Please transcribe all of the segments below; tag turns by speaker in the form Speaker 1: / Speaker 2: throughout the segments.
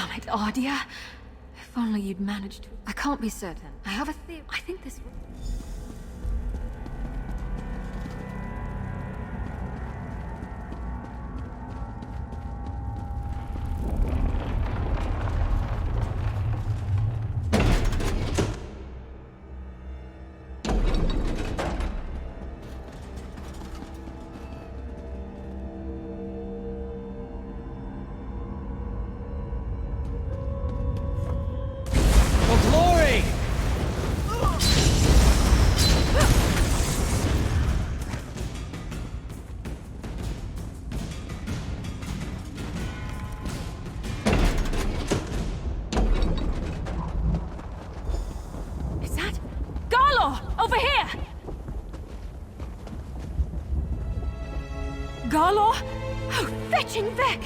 Speaker 1: Damn it, Ardia. If only you'd managed to... I can't be certain. I have a theory. I think this... Over here! Garlor? Oh, fetching Vec!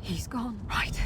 Speaker 1: He's gone. Right.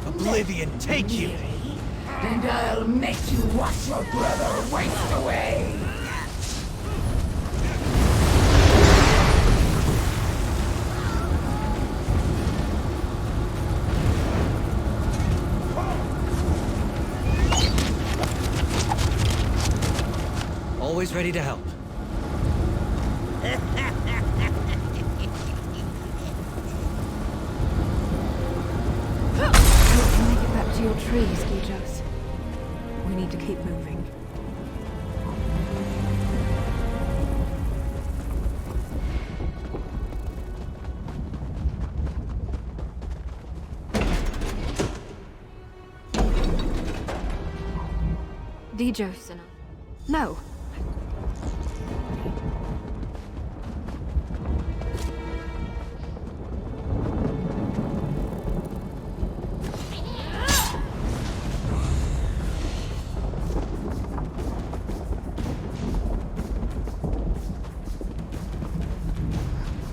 Speaker 2: Oblivion take you!
Speaker 3: And I'll make you watch your brother waste away!
Speaker 2: Always ready to help.
Speaker 1: To your trees, Gijos. We need to keep moving. Dijos and no.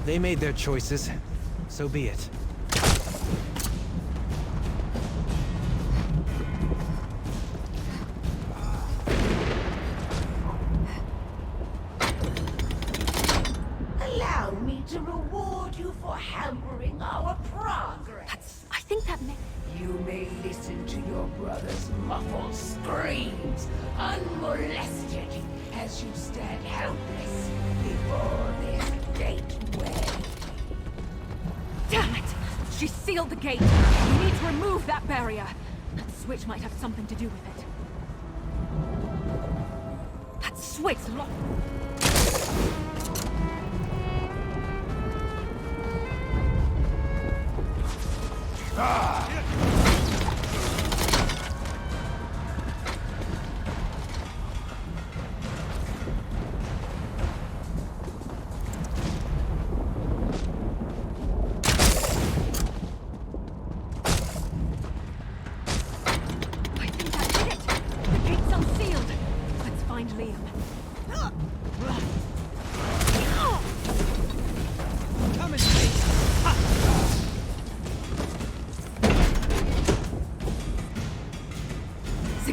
Speaker 2: They made their choices. So be it.
Speaker 3: Allow me to reward you for hampering our progress.
Speaker 1: I think that may...
Speaker 3: You may listen to your brother's muffled screams, unmolested, as you stand helpless before this gateway.
Speaker 1: Damn it! She sealed the gate! We need to remove that barrier! That switch might have something to do with it. That switch locked...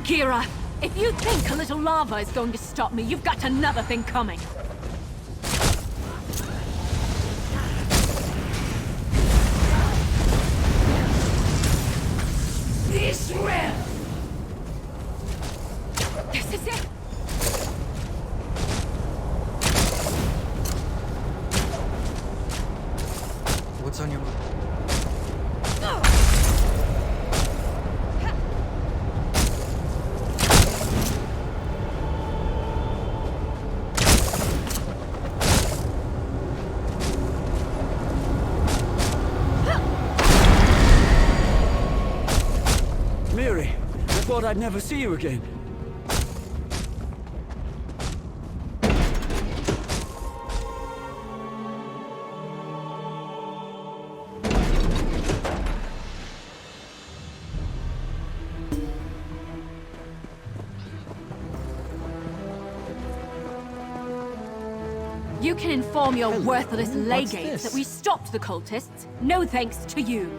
Speaker 1: Kira, If you think a little lava is going to stop me, you've got another thing coming.
Speaker 3: This realm!
Speaker 1: This is it!
Speaker 2: What's on your mind?
Speaker 4: Miri, I thought I'd never see you again.
Speaker 1: You can inform your worthless
Speaker 2: What's
Speaker 1: legates
Speaker 2: this?
Speaker 1: that we stopped the cultists. No thanks to you.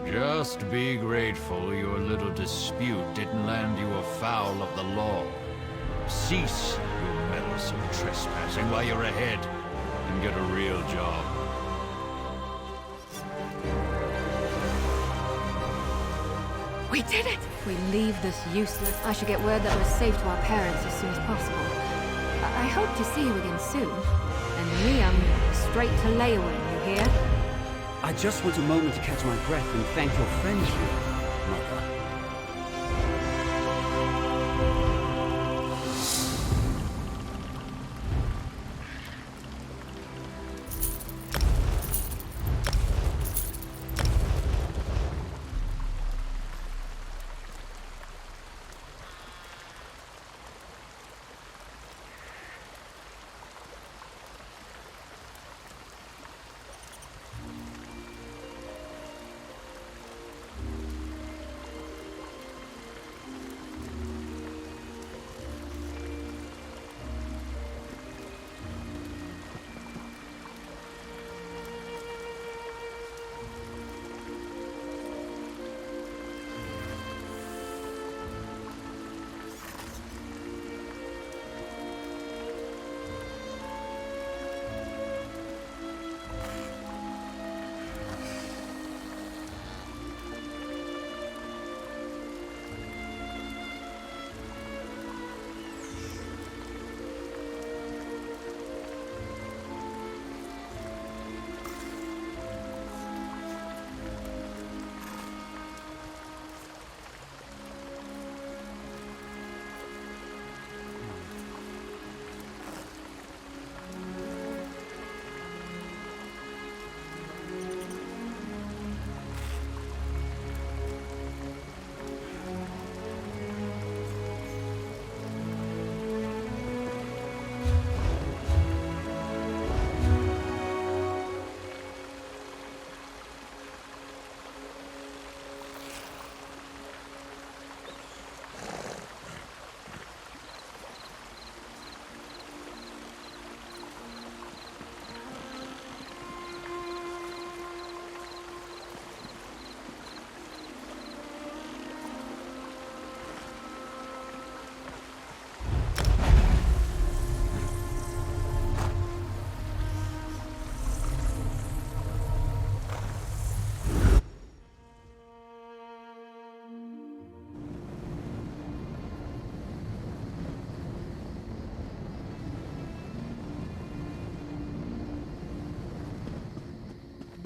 Speaker 5: Just be grateful your little dispute didn't land you afoul of the law. Cease your meddlesome trespassing while you're ahead, and get a real job.
Speaker 1: We did it! If we leave this useless, I should get word that we're safe to our parents as soon as possible. I hope to see you again soon. And Liam, straight to Leyawen, you hear?
Speaker 4: I just want a moment to catch my breath and thank your friendship, Mother.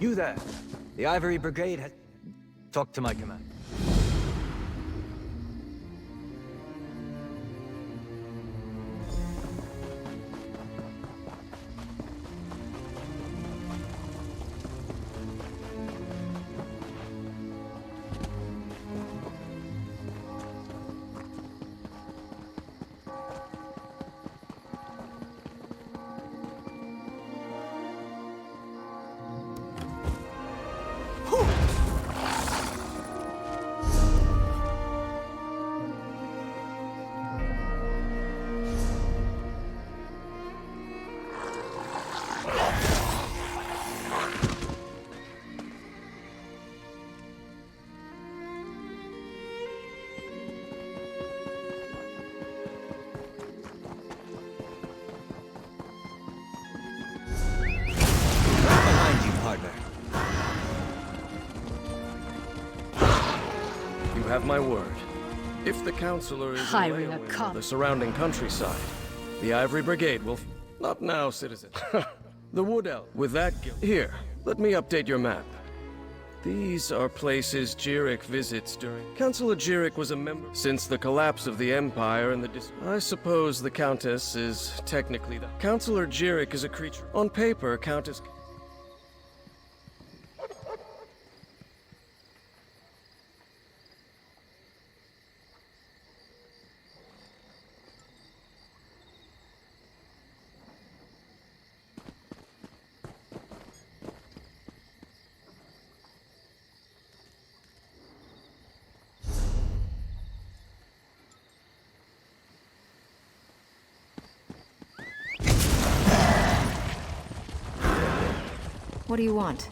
Speaker 2: You there. The Ivory Brigade has... Talk to my command.
Speaker 6: have my word. If the Counselor is
Speaker 1: Hiring
Speaker 6: in
Speaker 1: a
Speaker 6: Leyawind or
Speaker 1: cop.
Speaker 6: the surrounding countryside, the Ivory Brigade will... Not now, citizen. The Wood Elf. With that guild... Here, let me update your map. These are places Jirik visits during... Counselor Jirik was a member since the collapse of the Empire and the I suppose the Countess is technically the... Counselor Jirik is a creature. On paper, Countess...
Speaker 1: What do you want?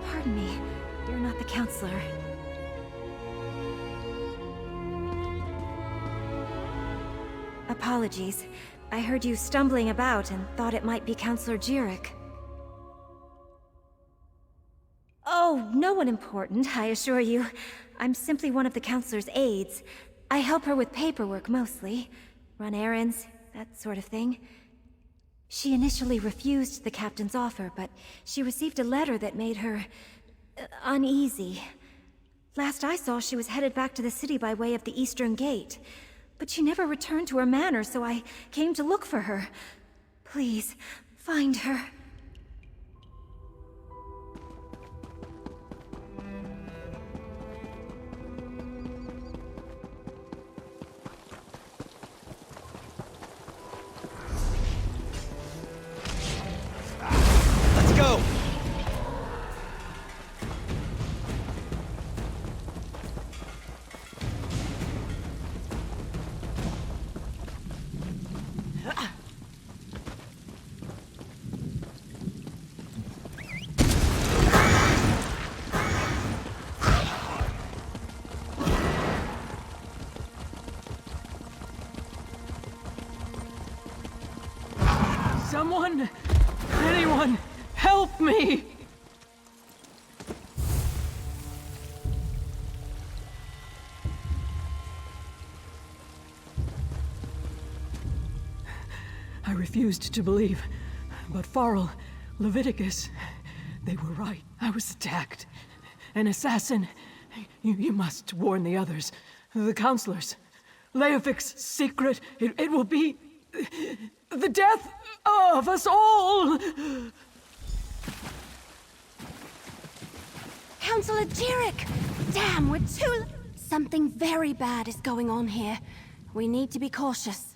Speaker 1: Pardon me. You're not the counselor. Apologies. I heard you stumbling about and thought it might be Counselor Jirik. Oh, no one important, I assure you. I'm simply one of the counselor's aides. I help her with paperwork mostly. Run errands, that sort of thing. She initially refused the captain's offer, but she received a letter that made her... uneasy. Last I saw, she was headed back to the city by way of the Eastern Gate. But she never returned to her manor, so I came to look for her. Please, find her.
Speaker 2: Let's go!
Speaker 7: Someone! Anyone! Help me! I refused to believe, but Farrell, Leviticus, they were right. I was attacked. An assassin. You must warn the others. The counselors. Leofic's secret. It will be the death of us all!
Speaker 8: Counselor Jirik! Damn, we're too... Something very bad is going on here. We need to be cautious.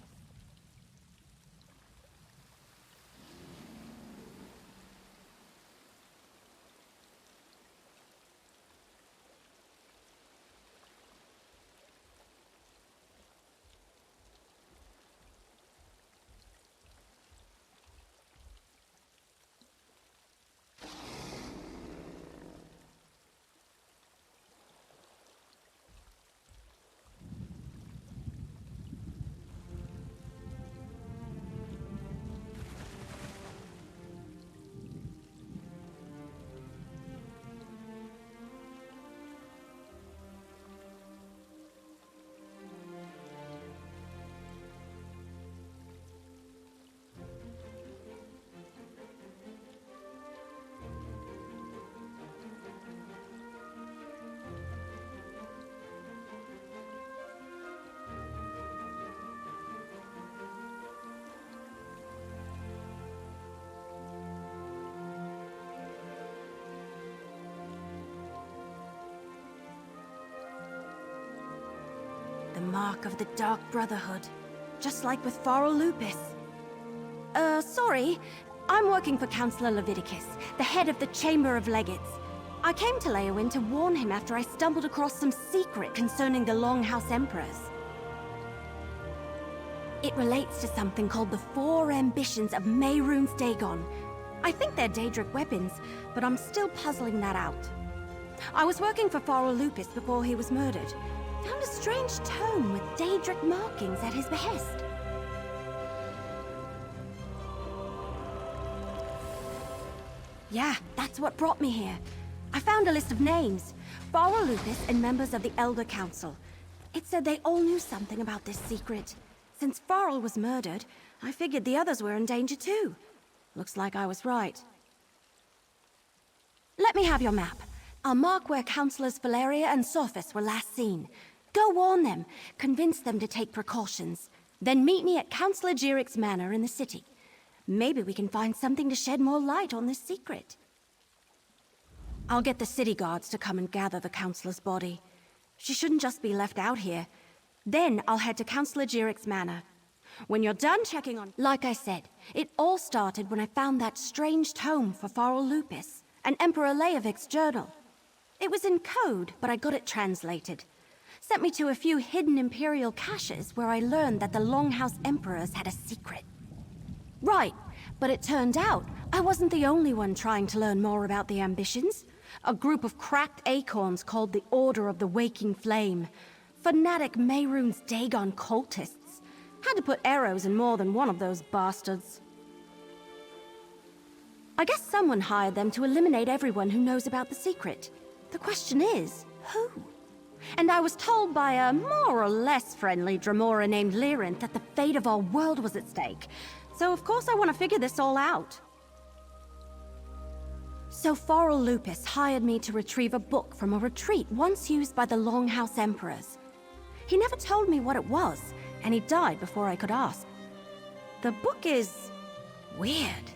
Speaker 8: The mark of the Dark Brotherhood. Just like with Farrell Lupus. Sorry. I'm working for Counselor Leviticus, the head of the Chamber of Legates. I came to Leowyn to warn him after I stumbled across some secret concerning the Longhouse Emperors. It relates to something called the Four Ambitions of Mehrunes Dagon. I think they're Daedric weapons, but I'm still puzzling that out. I was working for Farrell Lupus before he was murdered. Found a strange tome with Daedric markings at his behest. Yeah, that's what brought me here. I found a list of names. Farrell Lupus and members of the Elder Council. It said they all knew something about this secret. Since Farrell was murdered, I figured the others were in danger too. Looks like I was right. Let me have your map. I'll mark where Councillors Valeria and Sophis were last seen. Go warn them, convince them to take precautions. Then meet me at Counselor Jirik's manor in the city. Maybe we can find something to shed more light on this secret. I'll get the city guards to come and gather the Councillor's body. She shouldn't just be left out here. Then I'll head to Counselor Jirik's manor. When you're done checking on... Like I said, it all started when I found that strange tome for Farrell Lupus, and Emperor Leovic's journal. It was in code, but I got it translated. Sent me to a few hidden Imperial caches where I learned that the Longhouse Emperors had a secret. Right, but it turned out I wasn't the only one trying to learn more about the ambitions. A group of cracked acorns called the Order of the Waking Flame. Fanatic Mehrunes Dagon cultists. Had to put arrows in more than one of those bastards. I guess someone hired them to eliminate everyone who knows about the secret. The question is, who? And I was told by a more or less friendly Dremora named Lyrinth that the fate of our world was at stake. So of course I want to figure this all out. So Farrell Lupus hired me to retrieve a book from a retreat once used by the Longhouse Emperors. He never told me what it was, and he died before I could ask. The book is... weird.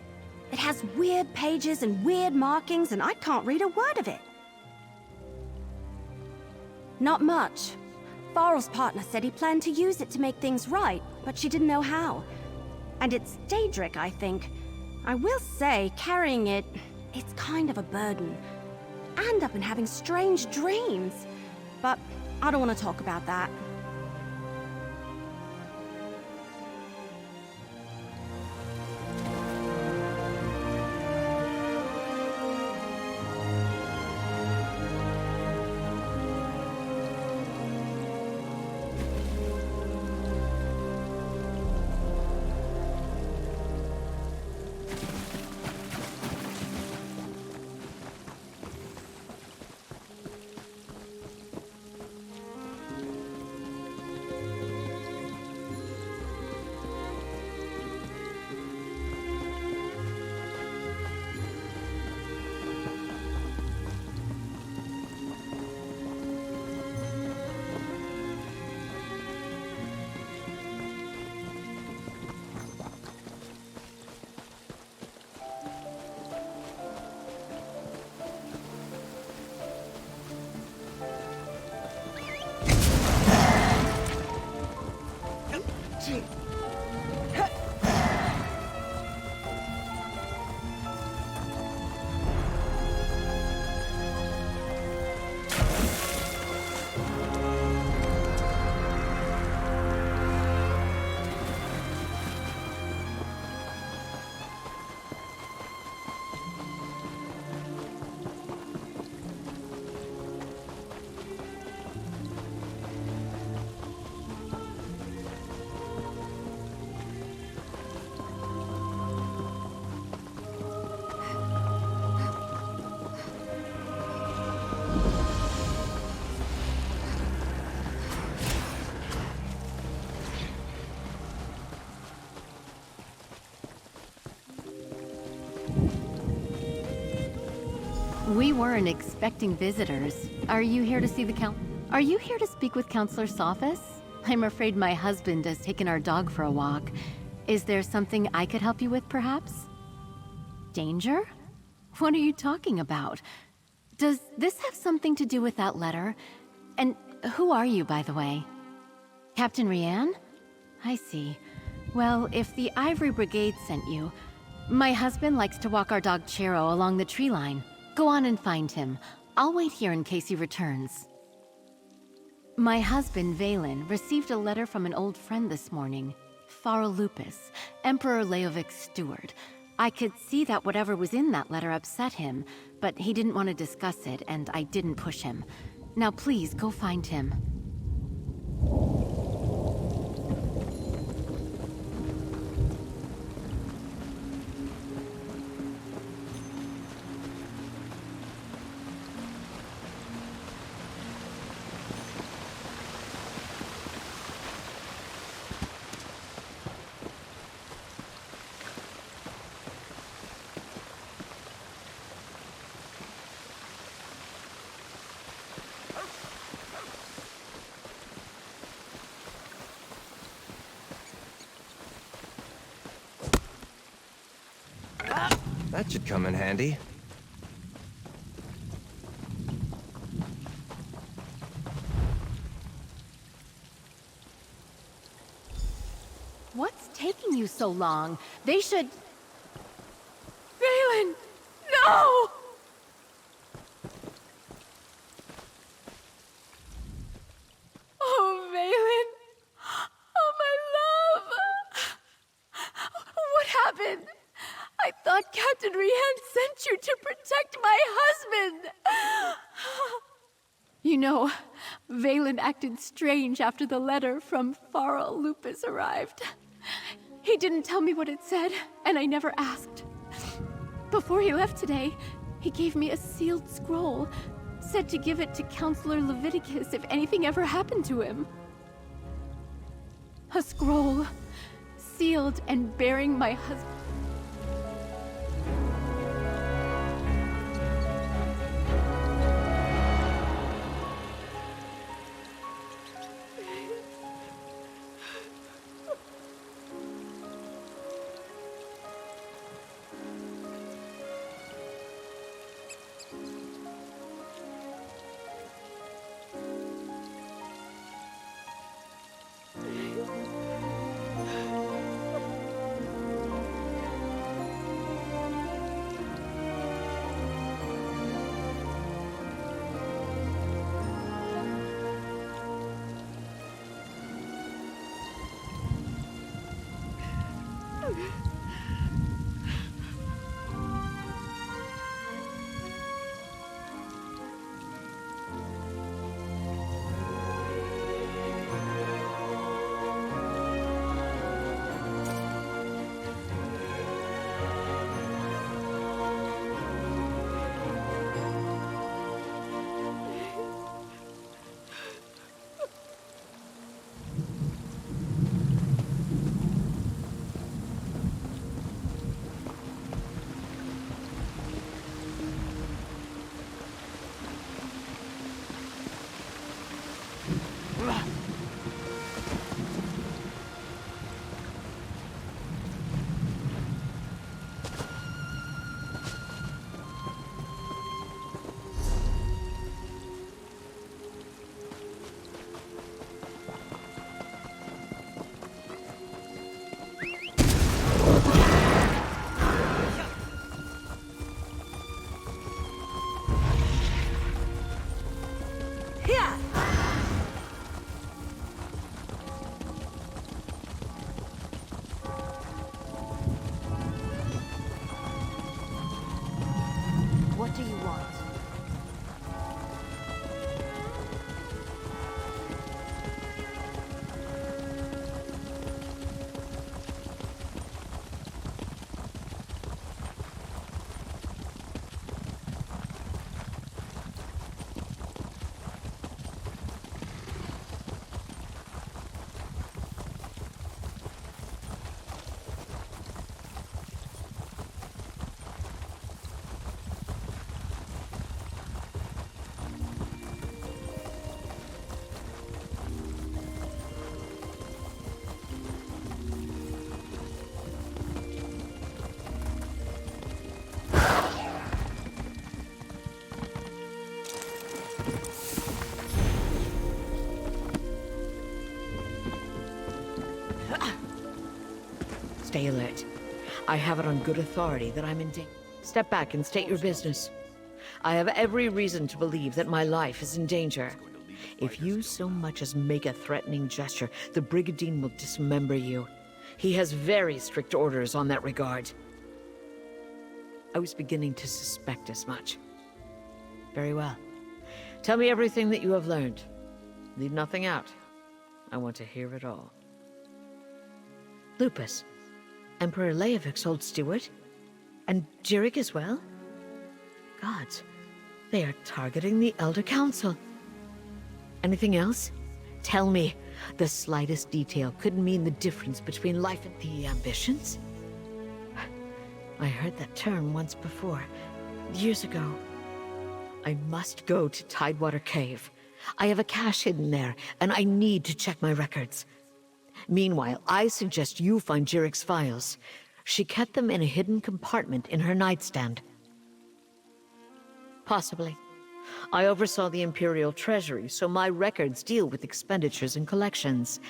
Speaker 8: It has weird pages and weird markings, and I can't read a word of it. Not much. Farrell's partner said he planned to use it to make things right, but she didn't know how. And it's Daedric, I think. I will say, carrying it, it's kind of a burden. And I've been having strange dreams. But I don't want to talk about that.
Speaker 9: We weren't expecting visitors. Are you here to see the Are you here to speak with Counselor Sophis? I'm afraid my husband has taken our dog for a walk. Is there something I could help you with, perhaps? Danger? What are you talking about? Does this have something to do with that letter? And who are you, by the way? Captain Rianne? I see. Well, if the Ivory Brigade sent you, my husband likes to walk our dog Chero along the tree line. Go on and find him. I'll wait here in case he returns. My husband, Valen, received a letter from an old friend this morning. Farl Lupus, Emperor Leovic's steward. I could see that whatever was in that letter upset him, but he didn't want to discuss it, and I didn't push him. Now please, go find him.
Speaker 2: That should come in handy.
Speaker 9: What's taking you so long? They should...
Speaker 7: Valen! No! Oh, Valen! Oh, my love! What happened? I thought Captain Rianne sent you to protect my husband! You know, Valen acted strange after the letter from Farl Lupus arrived. He didn't tell me what it said, and I never asked. Before he left today, he gave me a sealed scroll, said to give it to Counselor Leviticus if anything ever happened to him. A scroll, sealed and bearing my husband.
Speaker 10: stay alert. I have it on good authority that I'm in danger. Step back and state your business. I have every reason to believe that my life is in danger. If you so much as make a threatening gesture, the Brigadine will dismember you. He has very strict orders on that regard. I was beginning to suspect as much. Very well. Tell me everything that you have learned. Leave nothing out. I want to hear it all. Lupus, Emperor Leovik's old steward? And Jirik as well? Gods, they are targeting the Elder Council. Anything else? Tell me. The slightest detail could mean the difference between life and the ambitions. I heard that term once before, years ago. I must go to Tidewater Cave. I have a cache hidden there, and I need to check my records. Meanwhile, I suggest you find Jirik's files. She kept them in a hidden compartment in her nightstand. Possibly. I oversaw the Imperial Treasury, so my records deal with expenditures and collections.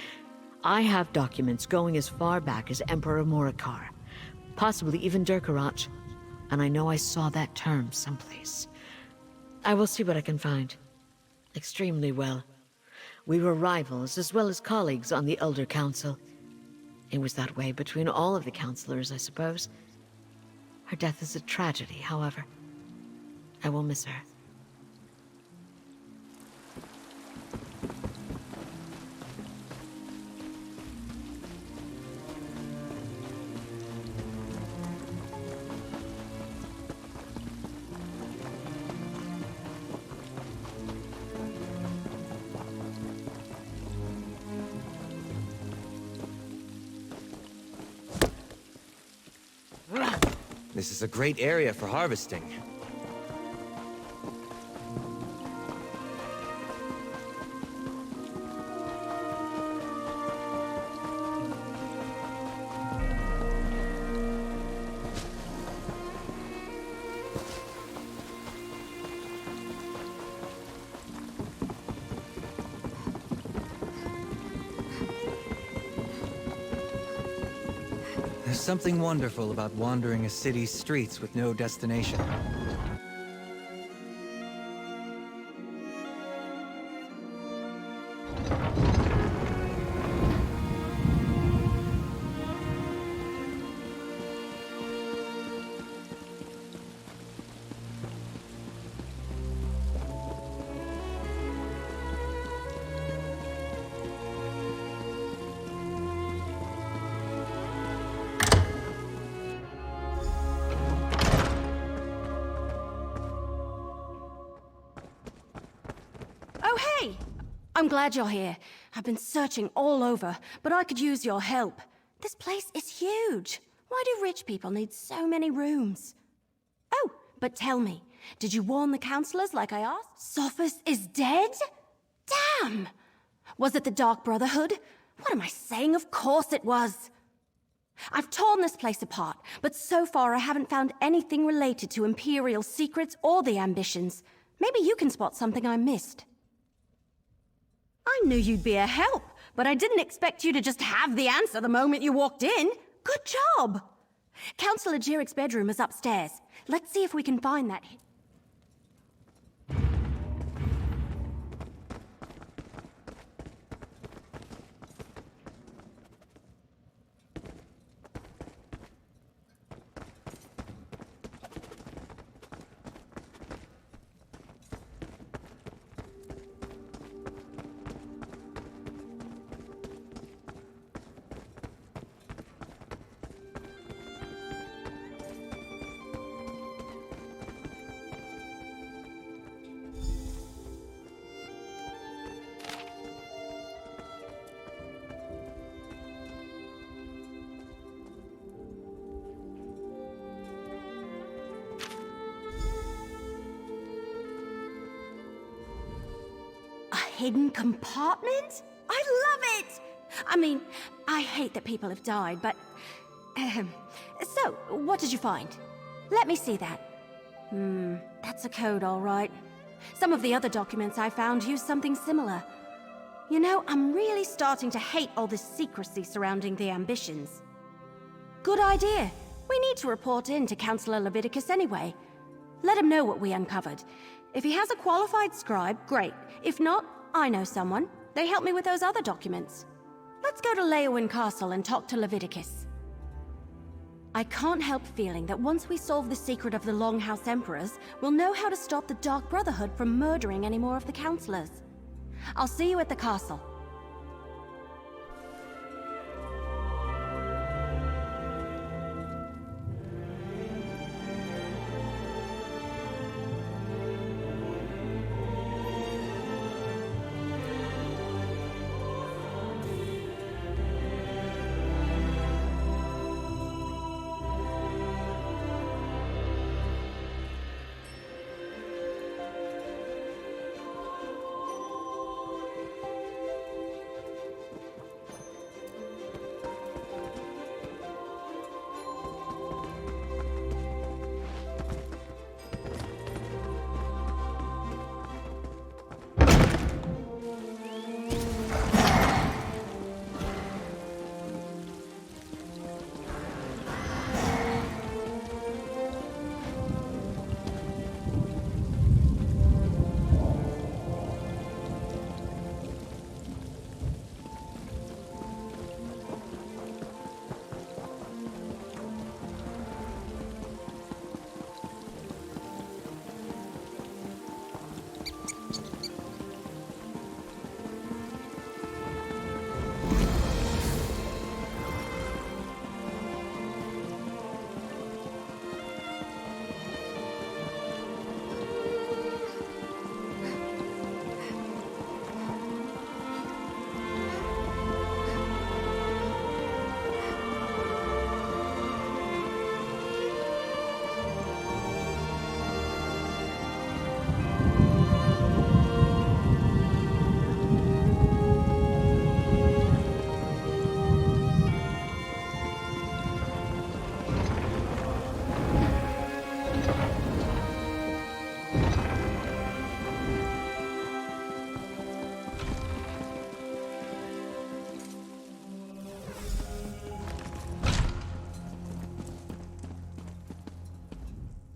Speaker 10: I have documents going as far back as Emperor Morikar, possibly even Durkarach, and I know I saw that term someplace. I will see what I can find. Extremely well. We were rivals as well as colleagues on the Elder Council. It was that way between all of the counselors, I suppose. Her death is a tragedy, however. I will miss her.
Speaker 2: This is a great area for harvesting. There's something wonderful about wandering a city's streets with no destination.
Speaker 8: I'm glad you're here. I've been searching all over, but I could use your help. This place is huge. Why do rich people need so many rooms? Oh, but tell me, did you warn the counselors like I asked? Sophis is dead? Damn! Was it the Dark Brotherhood? What am I saying? Of course it was. I've torn this place apart, but so far I haven't found anything related to Imperial secrets or the ambitions. Maybe you can spot something I missed. I knew you'd be a help, but I didn't expect you to just have the answer the moment you walked in. Good job! Counselor Jirik's bedroom is upstairs. Let's see if we can find that. Hidden compartment? I love it! I mean, I hate that people have died, but... So, what did you find? Let me see that. That's a code, all right. Some of the other documents I found use something similar. You know, I'm really starting to hate all this secrecy surrounding the ambitions. Good idea. We need to report in to Councillor Leviticus anyway. Let him know what we uncovered. If he has a qualified scribe, great. If not, I know someone. They helped me with those other documents. Let's go to Leowyn Castle and talk to Leviticus. I can't help feeling that once we solve the secret of the Longhouse Emperors, we'll know how to stop the Dark Brotherhood from murdering any more of the Councillors. I'll see you at the castle.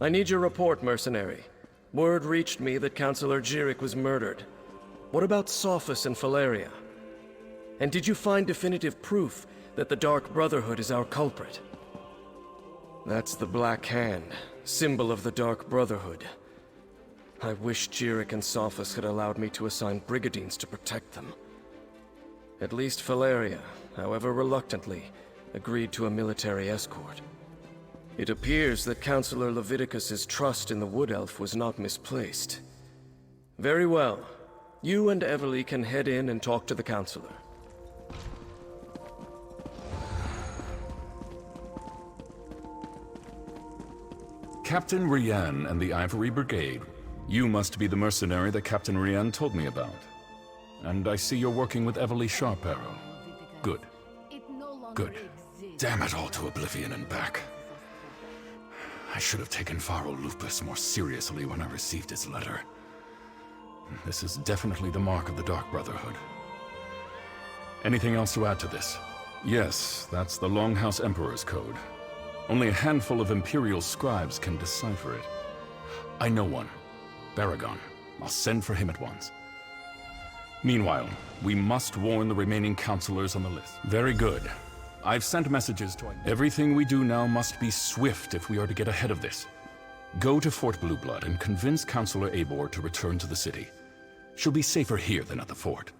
Speaker 6: I need your report, mercenary. Word reached me that Councillor Jirik was murdered. What about Sophis and Valeria? And did you find definitive proof that the Dark Brotherhood is our culprit? That's the Black Hand, symbol of the Dark Brotherhood. I wish Jirik and Sophis had allowed me to assign brigadines to protect them. At least Valeria, however reluctantly, agreed to a military escort. It appears that Councillor Leviticus's trust in the Wood Elf was not misplaced. Very well. You and Evely can head in and talk to the Councillor.
Speaker 11: Captain Rian and the Ivory Brigade. You must be the mercenary that Captain Rian told me about. And I see you're working with Evely Sharparrow. Good. Good. Damn it all to oblivion and back. I should have taken Faro Lupus more seriously when I received his letter. This is definitely the mark of the Dark Brotherhood. Anything else to add to this? Yes, that's the Longhouse Emperor's code. Only a handful of Imperial scribes can decipher it. I know one. Baragon. I'll send for him at once. Meanwhile, we must warn the remaining councillors on the list. Very good. I've sent messages to... Everything we do now must be swift if we are to get ahead of this. Go to Fort Blueblood and convince Councillor Eivor to return to the city. She'll be safer here than at the fort.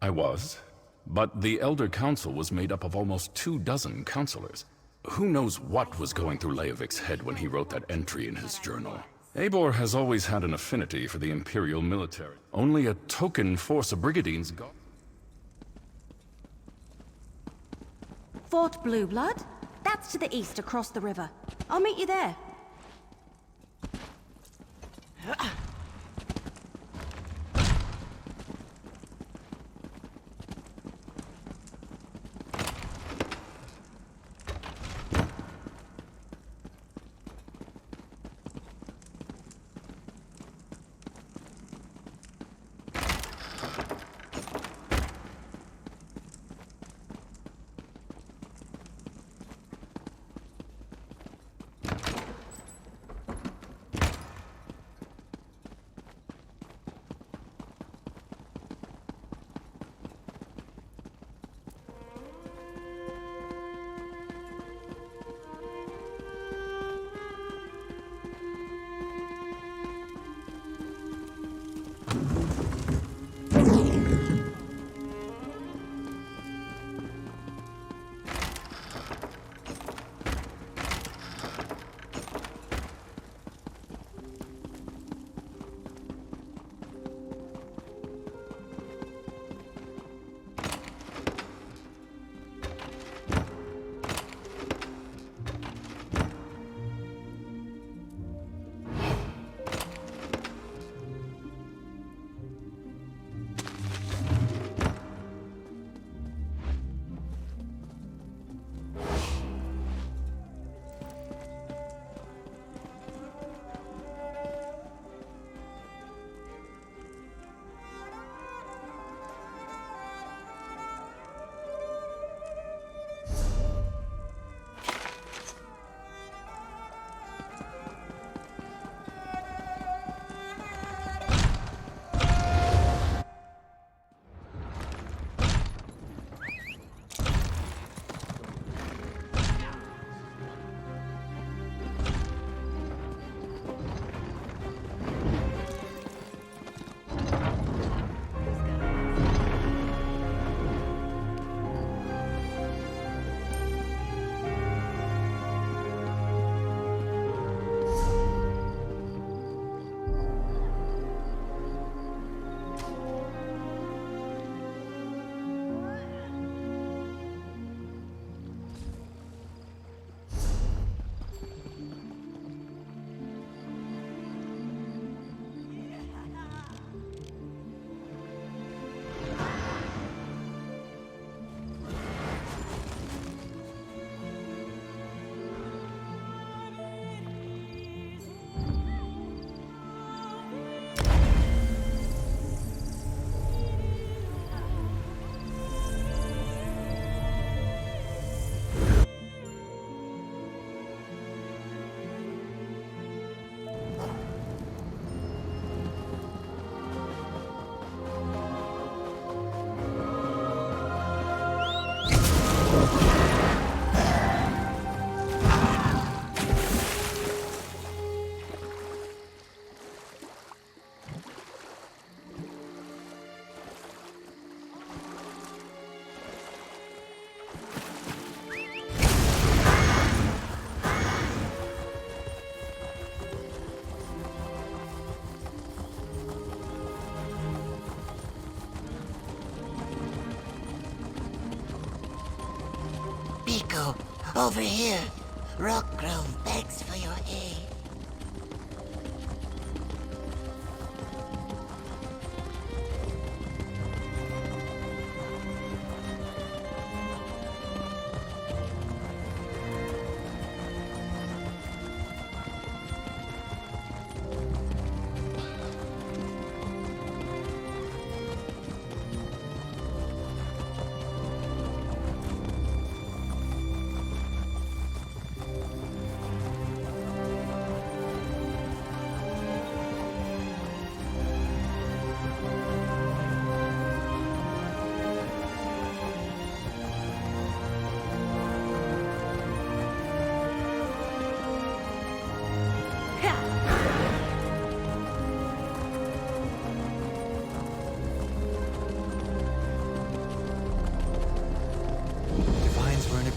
Speaker 11: I was, but the Elder Council was made up of almost 24 councillors. Who knows what was going through Leovik's head when he wrote that entry in his journal? Eivor has always had an affinity for the Imperial military. Only a token force of brigadines got...
Speaker 8: Fort Blueblood? That's to the east across the river. I'll meet you there.
Speaker 3: Biko, over here. Rockgrove begs for your aid.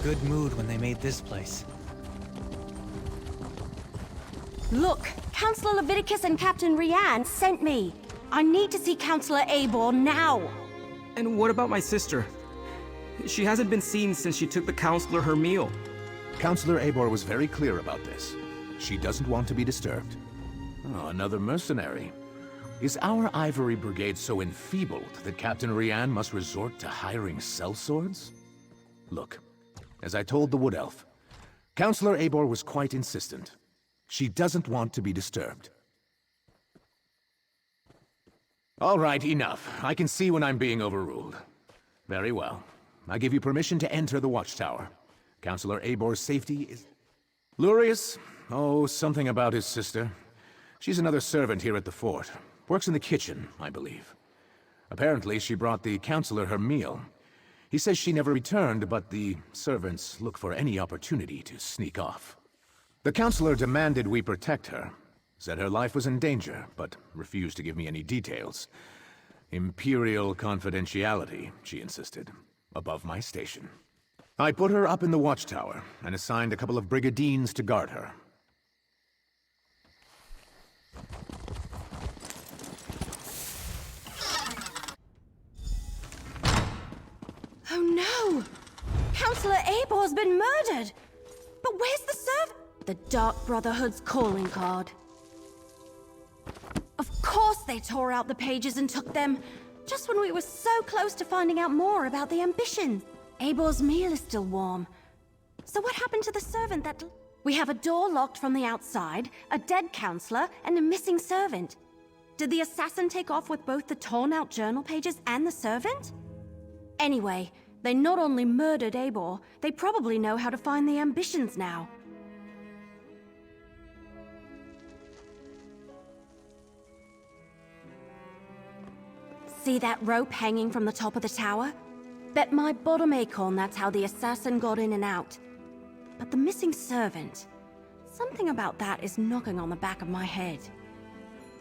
Speaker 2: Good mood when they made this place.
Speaker 8: Look, Councillor Leviticus and Captain Rian sent me. I need to see Councillor Eivor now.
Speaker 12: And what about my sister? She hasn't been seen since she took the Councillor her meal.
Speaker 13: Councillor Eivor was very clear about this. She doesn't want to be disturbed. Oh, another mercenary. Is our Ivory Brigade so enfeebled that Captain Rian must resort to hiring sellswords? Look, as I told the Wood Elf, Councillor Eivor was quite insistent. She doesn't want to be disturbed. All right, enough. I can see when I'm being overruled. Very well. I give you permission to enter the watchtower. Councillor Eibor's safety is... Lurius? Oh, something about his sister. She's another servant here at the fort. Works in the kitchen, I believe. Apparently, she brought the Councillor her meal. He says she never returned, but the servants look for any opportunity to sneak off. The Councillor demanded we protect her. Said her life was in danger, but refused to give me any details. Imperial confidentiality, she insisted, above my station. I put her up in the watchtower, and assigned a couple of brigadines to guard her.
Speaker 8: Oh no! Councillor Eibor's been murdered! But where's the servant? The Dark Brotherhood's calling card. Of course they tore out the pages and took them, just when we were so close to finding out more about the ambition. Eibor's meal is still warm. So what happened to the servant that... We have a door locked from the outside, a dead councillor, and a missing servant. Did the assassin take off with both the torn-out journal pages and the servant? Anyway, they not only murdered Eivor, they probably know how to find the ambitions now. See that rope hanging from the top of the tower? Bet my bottom acorn that's how the assassin got in and out. But the missing servant... Something about that is knocking on the back of my head.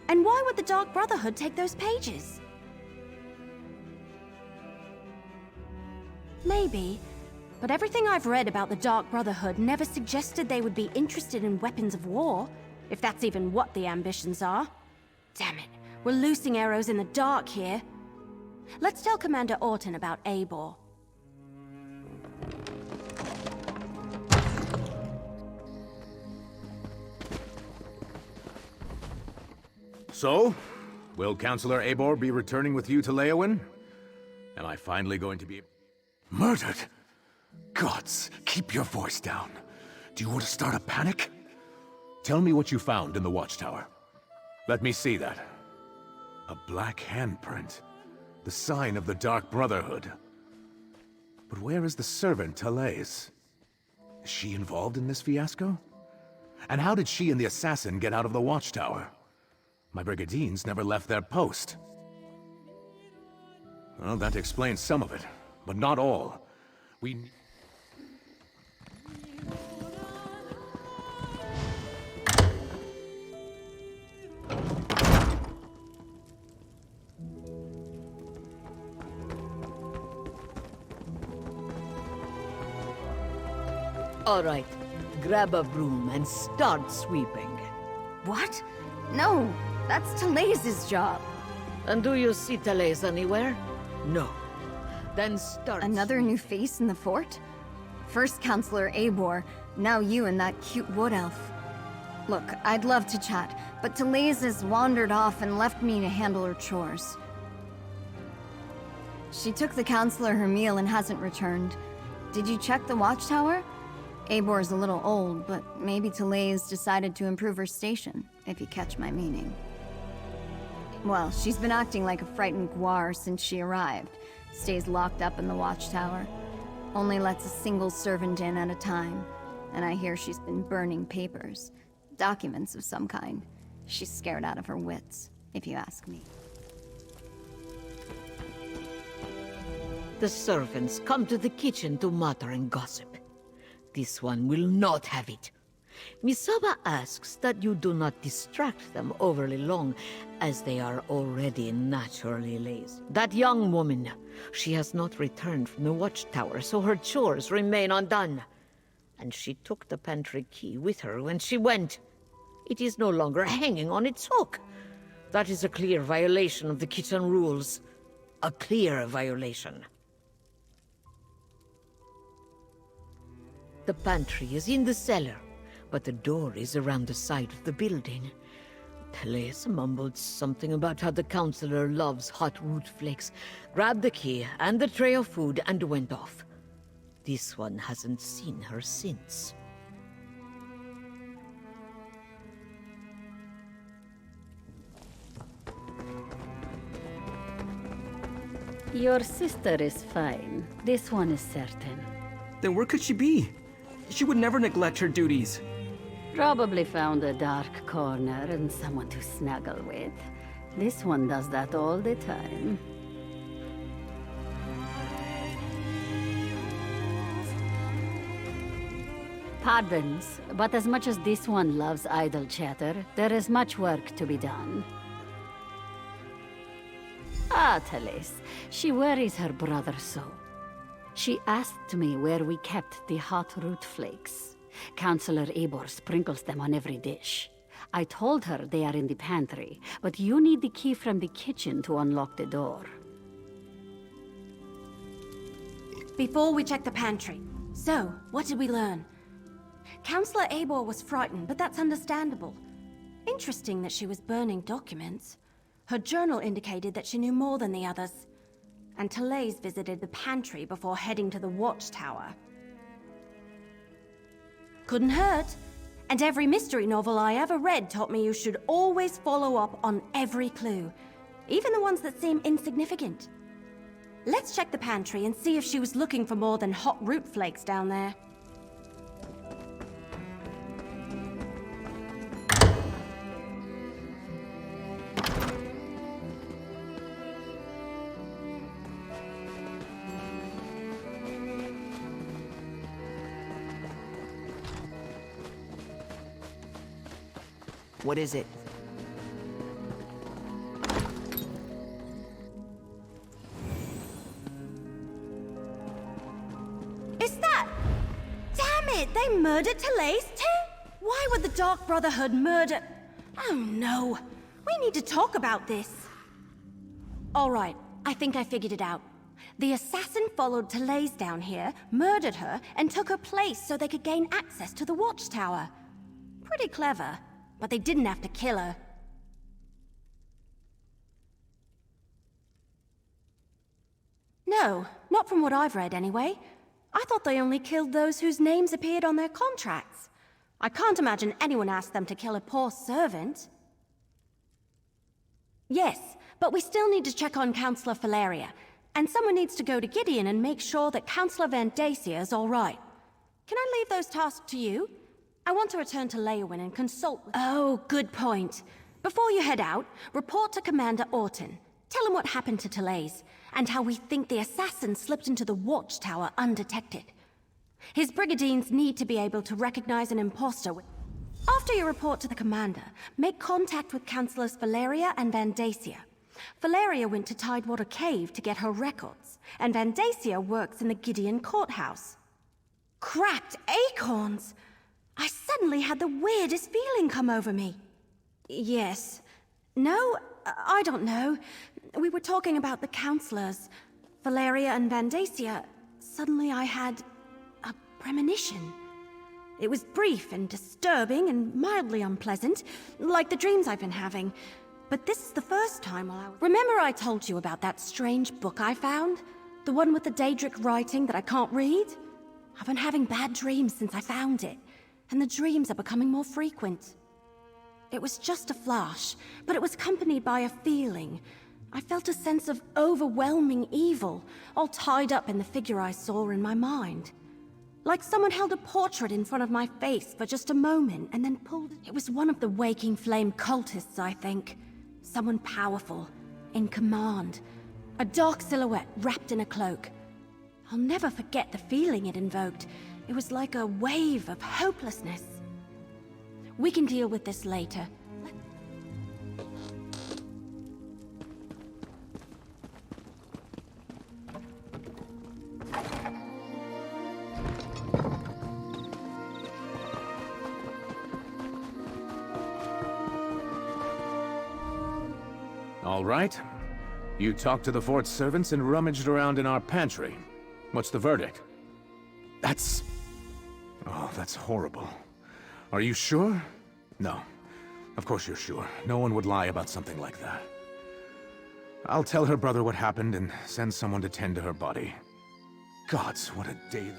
Speaker 8: And why would the Dark Brotherhood take those pages? Maybe, but everything I've read about the Dark Brotherhood never suggested they would be interested in weapons of war, if that's even what the ambitions are. Damn it, we're loosing arrows in the dark here. Let's tell Commander Orton about Eivor.
Speaker 13: So, will Councillor Eivor be returning with you to Leyawiin? Am I finally going to be... Murdered? Gods, keep your voice down. Do you want to start a panic? Tell me what you found in the watchtower. Let me see that. A black handprint. The sign of the Dark Brotherhood. But where is the servant, Talais? Is she involved in this fiasco? And how did she and the assassin get out of the watchtower? My brigadines never left their post. Well, that explains some of it, but not all.
Speaker 10: All right, grab a broom and start sweeping.
Speaker 8: What? No, that's Talais's job.
Speaker 10: And do you see Talais anywhere? No. Then start.
Speaker 1: Another new face in the fort? First Counselor Eivor, now you and that cute wood elf. Look, I'd love to chat, but Talais has wandered off and left me to handle her chores. She took the Counselor her meal and hasn't returned. Did you check the watchtower? Eivor's a little old, but maybe Talais decided to improve her station, if you catch my meaning. Well, she's been acting like a frightened guar since she arrived. Stays locked up in the watchtower. Only lets a single servant in at a time. And I hear she's been burning papers. Documents of some kind. She's scared out of her wits, if you ask me.
Speaker 10: The servants come to the kitchen to mutter and gossip. This one will not have it. Misaba asks that you do not distract them overly long, as they are already naturally lazy. That young woman, she has not returned from the watchtower, so her chores remain undone. And she took the pantry key with her when she went. It is no longer hanging on its hook. That is a clear violation of the kitchen rules. A clear violation. The pantry is in the cellar, but the door is around the side of the building. Talais mumbled something about how the Counselor loves hot root flakes, grabbed the key and the tray of food and went off. This one hasn't seen her since.
Speaker 14: Your sister is fine. This one is certain.
Speaker 12: Then where could she be? She would never neglect her duties.
Speaker 14: Probably found a dark corner and someone to snuggle with. This one does that all the time. Pardons, but as much as this one loves idle chatter, there is much work to be done. Ah, Talais. She worries her brother so. She asked me where we kept the hot root flakes. Counselor Eivor sprinkles them on every dish. I told her they are in the pantry, but you need the key from the kitchen to unlock the door.
Speaker 8: Before we check the pantry, so, what did we learn? Counselor Eivor was frightened, but that's understandable. Interesting that she was burning documents. Her journal indicated that she knew more than the others. And Talais visited the pantry before heading to the watchtower. Couldn't hurt. And every mystery novel I ever read taught me you should always follow up on every clue, even the ones that seem insignificant. Let's check the pantry and see if she was looking for more than hot root flakes down there.
Speaker 2: What is it?
Speaker 8: Is that... Damn it! They murdered Talais too? Why would the Dark Brotherhood murder... Oh no. We need to talk about this. Alright, I think I figured it out. The assassin followed Talais down here, murdered her, and took her place so they could gain access to the watchtower. Pretty clever. But they didn't have to kill her. No, not from what I've read anyway. I thought they only killed those whose names appeared on their contracts. I can't imagine anyone asked them to kill a poor servant. Yes, but we still need to check on Counselor Valeria, and someone needs to go to Gideon and make sure that Counselor Vandacia is all right. Can I leave those tasks to you? I want to return to Leowyn and consult with... Oh, good point. Before you head out, report to Commander Orton. Tell him what happened to Talais, and how we think the assassin slipped into the watchtower undetected. His brigadiers need to be able to recognize an imposter with... After you report to the commander, make contact with Councilors Valeria and Vandacia. Valeria went to Tidewater Cave to get her records, and Vandacia works in the Gideon courthouse. Cracked acorns! I suddenly had the weirdest feeling come over me. Yes. No, I don't know. We were talking about the counselors, Valeria and Vandacia. Suddenly I had a premonition. It was brief and disturbing and mildly unpleasant, like the dreams I've been having. But this is the first time while I was... Remember I told you about that strange book I found? The one with the Daedric writing that I can't read? I've been having bad dreams since I found it, and the dreams are becoming more frequent. It was just a flash, but it was accompanied by a feeling. I felt a sense of overwhelming evil, all tied up in the figure I saw in my mind. Like someone held a portrait in front of my face for just a moment and then pulled it. It was one of the Waking Flame cultists, I think. Someone powerful, in command. A dark silhouette wrapped in a cloak. I'll never forget the feeling it invoked. It was like a wave of hopelessness. We can deal with this later.
Speaker 13: All right. You talked to the fort's servants and rummaged around in our pantry. What's the verdict? That's... Oh, that's horrible. Are you sure? No. Of course you're sure. No one would lie about something like that. I'll tell her brother what happened and send someone to tend to her body. Gods, what a day...